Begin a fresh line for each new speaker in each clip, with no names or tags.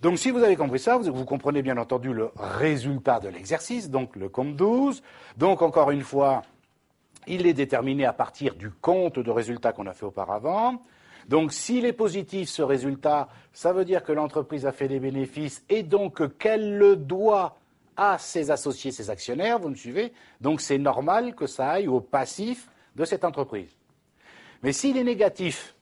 Donc si vous avez compris ça, vous comprenez bien entendu le résultat de l'exercice, donc le compte 12. Donc encore une fois, il est déterminé à partir du compte de résultat qu'on a fait auparavant. Donc s'il est positif ce résultat, ça veut dire que l'entreprise a fait des bénéfices et donc qu'elle le doit à ses associés, ses actionnaires, vous me suivez? Donc c'est normal que ça aille au passif de cette entreprise. Mais s'il est négatif,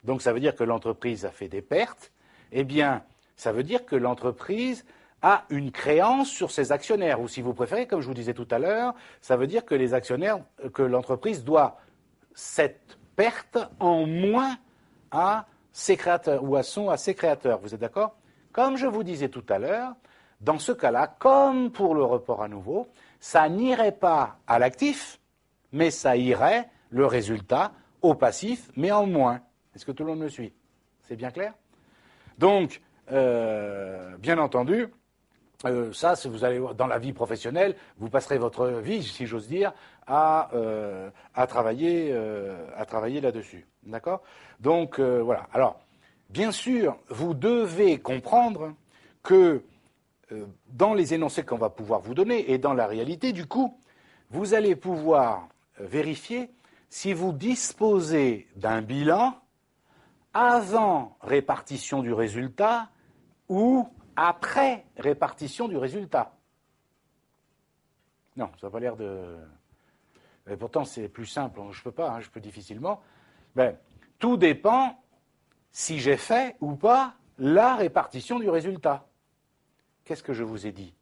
donc ça veut dire que l'entreprise a fait des pertes, eh bien ça veut dire que l'entreprise a une créance sur ses actionnaires, ou si vous préférez, comme je vous disais tout à l'heure, ça veut dire que les actionnaires, que l'entreprise doit cette perte en moins à ses créateurs, ou à ses créateurs. Vous êtes d'accord? Comme je vous disais tout à l'heure, dans ce cas-là, comme pour le report à nouveau, ça n'irait pas à l'actif, mais ça irait, le résultat, au passif, mais en moins. Est-ce que tout le monde me suit? C'est bien clair? Donc, bien entendu, ça, si vous allez dans la vie professionnelle, vous passerez votre vie, si j'ose dire, à travailler là-dessus. D'accord? Donc, voilà. Alors, bien sûr, vous devez comprendre que dans les énoncés qu'on va pouvoir vous donner et dans la réalité, du coup, vous allez pouvoir vérifier si vous disposez d'un bilan avant répartition du résultat ou après répartition du résultat. Non, ça n'a pas l'air de... Et pourtant, c'est plus simple. Je ne peux pas, je peux difficilement. Ben, tout dépend si j'ai fait ou pas la répartition du résultat. Qu'est-ce que je vous ai dit?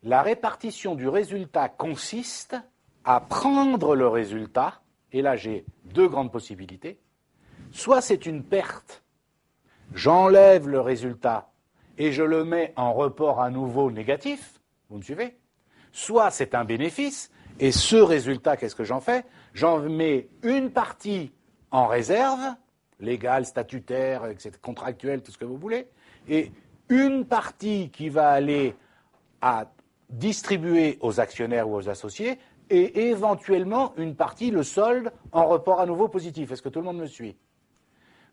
La répartition du résultat consiste à prendre le résultat, et là j'ai deux grandes possibilités. Soit c'est une perte, j'enlève le résultat et je le mets en report à nouveau négatif, vous me suivez? Soit c'est un bénéfice, et ce résultat, qu'est-ce que j'en fais? J'en mets une partie en réserve, légale, statutaire, etc., contractuelle, tout ce que vous voulez, et une partie qui va aller à distribuer aux actionnaires ou aux associés, et éventuellement une partie, le solde, en report à nouveau positif. Est-ce que tout le monde me suit?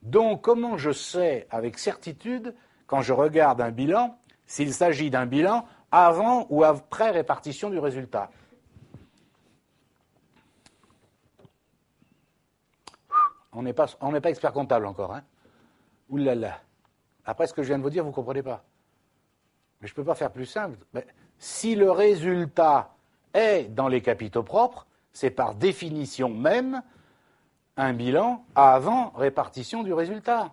Donc, comment je sais avec certitude, quand je regarde un bilan, s'il s'agit d'un bilan avant ou après répartition du résultat? On n'est pas expert comptable encore, hein? Ouh là là. Après ce que je viens de vous dire, vous ne comprenez pas. Mais je ne peux pas faire plus simple. Mais si le résultat est dans les capitaux propres, c'est par définition même un bilan avant répartition du résultat.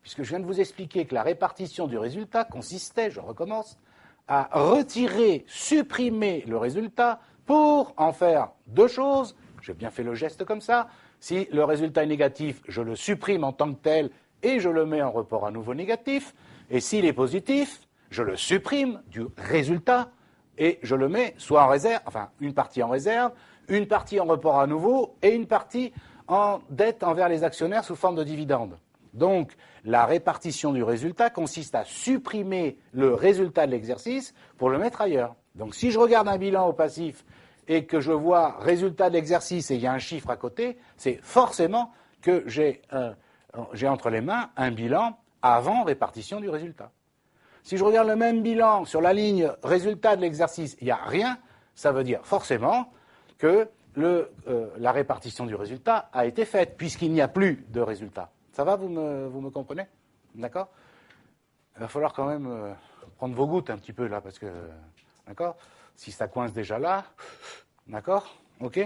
Puisque je viens de vous expliquer que la répartition du résultat consistait, je recommence, à retirer, supprimer le résultat pour en faire deux choses. J'ai bien fait le geste comme ça. Si le résultat est négatif, je le supprime en tant que tel et je le mets en report à nouveau négatif. Et s'il est positif, je le supprime du résultat et je le mets soit en réserve, enfin une partie en réserve, une partie en report à nouveau et une partie en dette envers les actionnaires sous forme de dividendes. Donc, la répartition du résultat consiste à supprimer le résultat de l'exercice pour le mettre ailleurs. Donc, si je regarde un bilan au passif et que je vois résultat de l'exercice et il y a un chiffre à côté, c'est forcément que j'ai entre les mains un bilan avant répartition du résultat. Si je regarde le même bilan sur la ligne résultat de l'exercice, il n'y a rien, ça veut dire forcément que la répartition du résultat a été faite, puisqu'il n'y a plus de résultat. Ça va, vous me comprenez? D'accord? Il va falloir quand même prendre vos gouttes un petit peu là, parce que, d'accord? Si ça coince déjà là, d'accord? Ok?